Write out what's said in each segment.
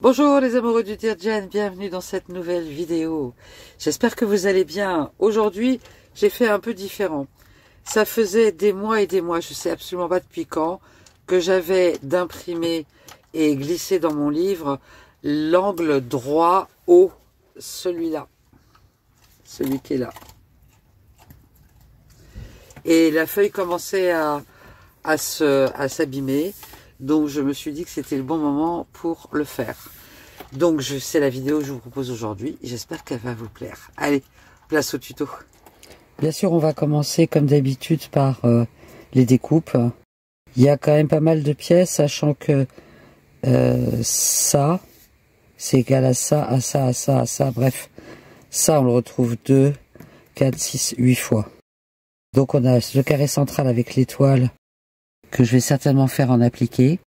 Bonjour les amoureux du Dirgen, bienvenue dans cette nouvelle vidéo. J'espère que vous allez bien. Aujourd'hui, j'ai fait un peu différent. Ça faisait des mois et des mois, je sais absolument pas depuis quand, que j'avais d'imprimé et glissé dans mon livre l'angle droit haut, celui-là. Celui qui est là. Et la feuille commençait à s'abîmer. Donc je me suis dit que c'était le bon moment pour le faire. Donc c'est la vidéo que je vous propose aujourd'hui. J'espère qu'elle va vous plaire. Allez, place au tuto. Bien sûr, on va commencer comme d'habitude par les découpes. Il y a quand même pas mal de pièces, sachant que ça, c'est égal à ça, à ça, à ça, à ça. Bref, ça on le retrouve 2, 4, 6, 8 fois. Donc on a le carré central avec l'étoile que je vais certainement faire en appliqué.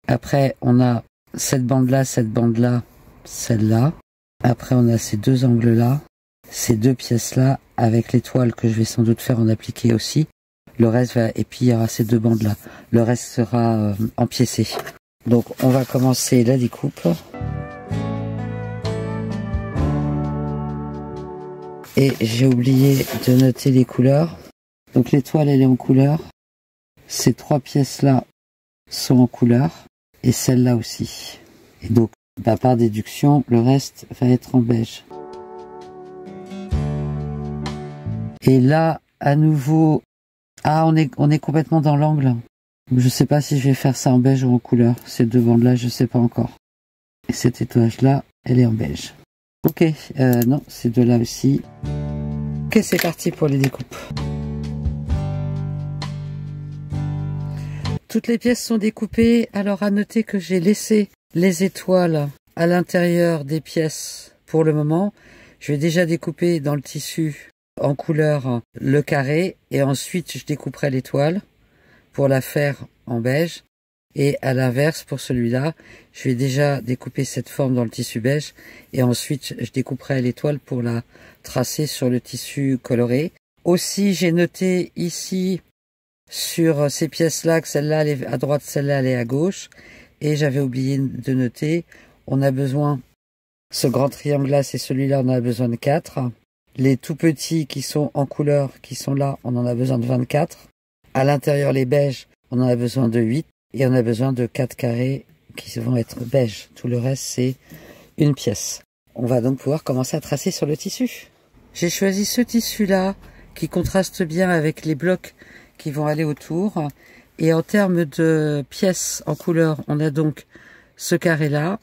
Après, on a cette bande-là, celle-là. Après, on a ces deux angles-là, ces deux pièces-là, avec l'étoile que je vais sans doute faire en appliqué aussi. Le reste va, et puis il y aura ces deux bandes-là. Le reste sera empiécé. Donc, on va commencer la découpe. Et j'ai oublié de noter les couleurs. Donc, l'étoile, elle est en couleur. Ces trois pièces-là sont en couleur et celle-là aussi. Et donc, par déduction, le reste va être en beige. Et là, à nouveau, on est complètement dans l'angle. Je sais pas si je vais faire ça en beige ou en couleur. Ces deux bandes-là, je sais pas encore. Et cette étoile-là, elle est en beige. Ok, non, ces deux-là aussi. Ok, c'est parti pour les découpes. Toutes les pièces sont découpées, alors à noter que j'ai laissé les étoiles à l'intérieur des pièces pour le moment. Je vais déjà découper dans le tissu en couleur le carré et ensuite je découperai l'étoile pour la faire en beige. Et à l'inverse, pour celui-là, je vais déjà découper cette forme dans le tissu beige et ensuite je découperai l'étoile pour la tracer sur le tissu coloré. Aussi, j'ai noté ici sur ces pièces-là, que celle-là elle est à droite, celle-là elle est à gauche. Et j'avais oublié de noter, on a besoin, ce grand triangle-là, c'est celui-là, on en a besoin de 4. Les tout petits qui sont en couleur, qui sont là, on en a besoin de 24. À l'intérieur, les beiges, on en a besoin de 8. Et on a besoin de 4 carrés qui vont être beiges. Tout le reste, c'est une pièce. On va donc pouvoir commencer à tracer sur le tissu. J'ai choisi ce tissu-là, qui contraste bien avec les blocs qui vont aller autour. Et en termes de pièces en couleur, on a donc ce carré-là.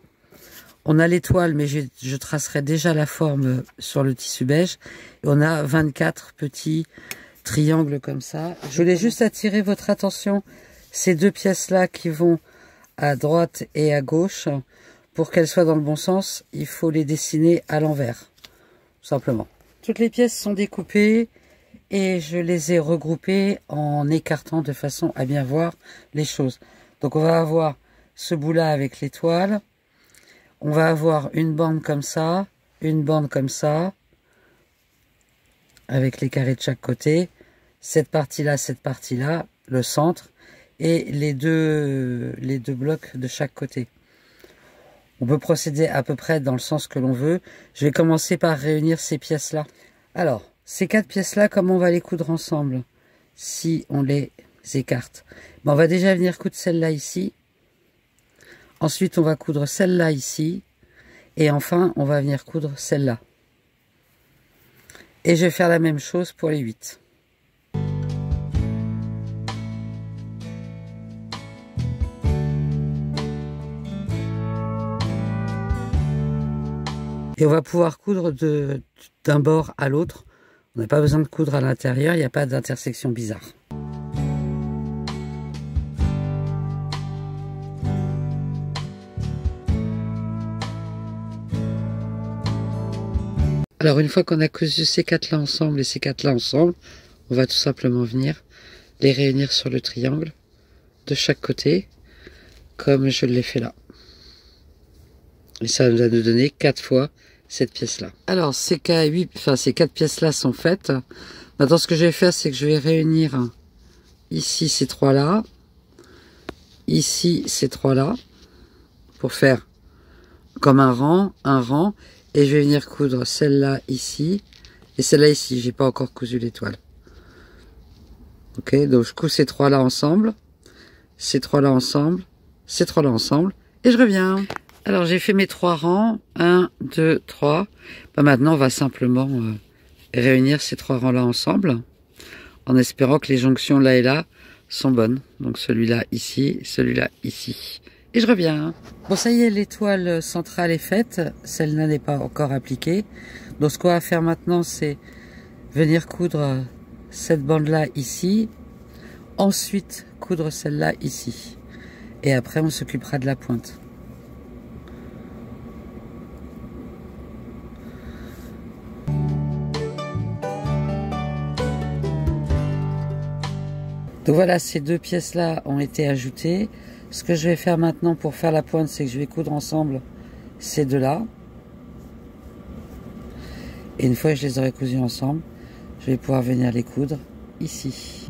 On a l'étoile, mais je tracerai déjà la forme sur le tissu beige. Et on a 24 petits triangles comme ça. Je voulais juste attirer votre attention, ces deux pièces-là qui vont à droite et à gauche. Pour qu'elles soient dans le bon sens, il faut les dessiner à l'envers, tout simplement. Toutes les pièces sont découpées. Et je les ai regroupés en écartant de façon à bien voir les choses. Donc on va avoir ce bout-là avec l'étoile. On va avoir une bande comme ça, une bande comme ça, avec les carrés de chaque côté. Cette partie-là, le centre, et les deux blocs de chaque côté. On peut procéder à peu près dans le sens que l'on veut. Je vais commencer par réunir ces pièces-là. Alors, ces 4 pièces-là, comment on va les coudre ensemble si on les écarte? On va déjà venir coudre celle-là ici. Ensuite, on va coudre celle-là ici. Et enfin, on va venir coudre celle-là. Et je vais faire la même chose pour les 8. Et on va pouvoir coudre d'un bord à l'autre. On n'a pas besoin de coudre à l'intérieur, il n'y a pas d'intersection bizarre. Alors une fois qu'on a cousu ces 4-là ensemble et ces 4-là ensemble, on va tout simplement venir les réunir sur le triangle de chaque côté, comme je l'ai fait là. Et ça va nous donner 4 fois cette pièce-là. Alors, ces 4 pièces-là sont faites. Maintenant, ce que je vais faire, c'est que je vais réunir ici ces 3-là, ici ces 3-là, pour faire comme un rang, et je vais venir coudre celle-là ici, et celle-là ici. J'ai pas encore cousu l'étoile. Ok, donc je couds ces trois-là ensemble, ces trois-là ensemble, ces trois-là ensemble, et je reviens. Alors j'ai fait mes 3 rangs, 1, 2, 3. Ben, maintenant on va simplement réunir ces 3 rangs-là ensemble, en espérant que les jonctions là et là sont bonnes. Donc celui-là ici, celui-là ici. Et je reviens. Bon, ça y est, l'étoile centrale est faite. Celle-là n'est pas encore appliquée. Donc ce qu'on va faire maintenant, c'est venir coudre cette bande-là ici. Ensuite, coudre celle-là ici. Et après, on s'occupera de la pointe. Donc voilà, ces 2 pièces-là ont été ajoutées. Ce que je vais faire maintenant pour faire la pointe, c'est que je vais coudre ensemble ces 2-là. Et une fois que je les aurai cousus ensemble, je vais pouvoir venir les coudre ici.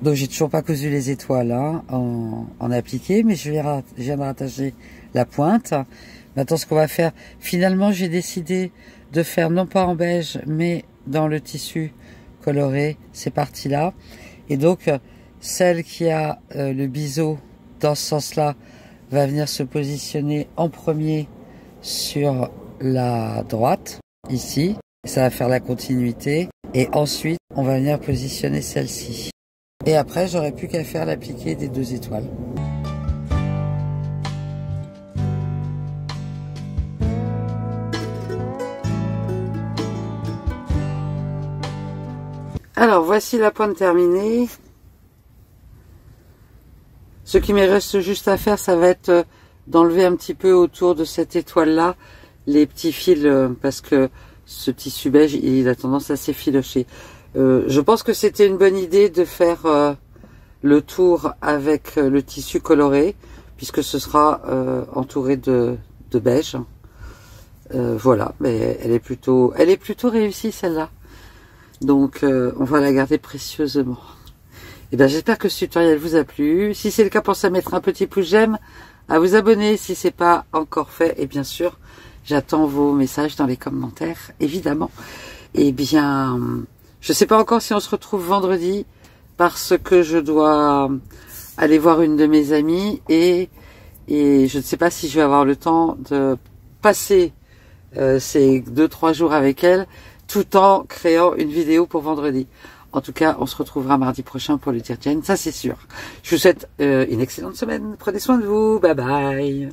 Donc j'ai toujours pas cousu les étoiles hein, en appliqué, mais je viens de rattacher la pointe. Maintenant ce qu'on va faire, finalement j'ai décidé de faire non pas en beige, mais dans le tissu coloré, ces parties-là. Et donc celle qui a le biseau dans ce sens-là va venir se positionner en premier sur la droite, ici. Ça va faire la continuité. Et ensuite, on va venir positionner celle-ci. Et après, j'aurais plus qu'à faire l'appliqué des 2 étoiles. Alors, voici la pointe terminée. Ce qui me reste juste à faire, ça va être d'enlever un petit peu autour de cette étoile-là les petits fils, parce que ce tissu beige, il a tendance à s'effilocher. Je pense que c'était une bonne idée de faire le tour avec le tissu coloré, puisque ce sera entouré de beige. Voilà, mais elle est plutôt réussie celle-là. Donc on va la garder précieusement. Et bien j'espère que ce tutoriel vous a plu. Si c'est le cas, pensez à mettre un petit pouce j'aime, à vous abonner si c'est pas encore fait. Et bien sûr, j'attends vos messages dans les commentaires, évidemment. Et bien, je sais pas encore si on se retrouve vendredi, parce que je dois aller voir une de mes amies et je ne sais pas si je vais avoir le temps de passer ces 2-3 jours avec elle, tout en créant une vidéo pour vendredi. En tout cas, on se retrouvera mardi prochain pour le Tirtien, ça c'est sûr. Je vous souhaite une excellente semaine. Prenez soin de vous. Bye bye.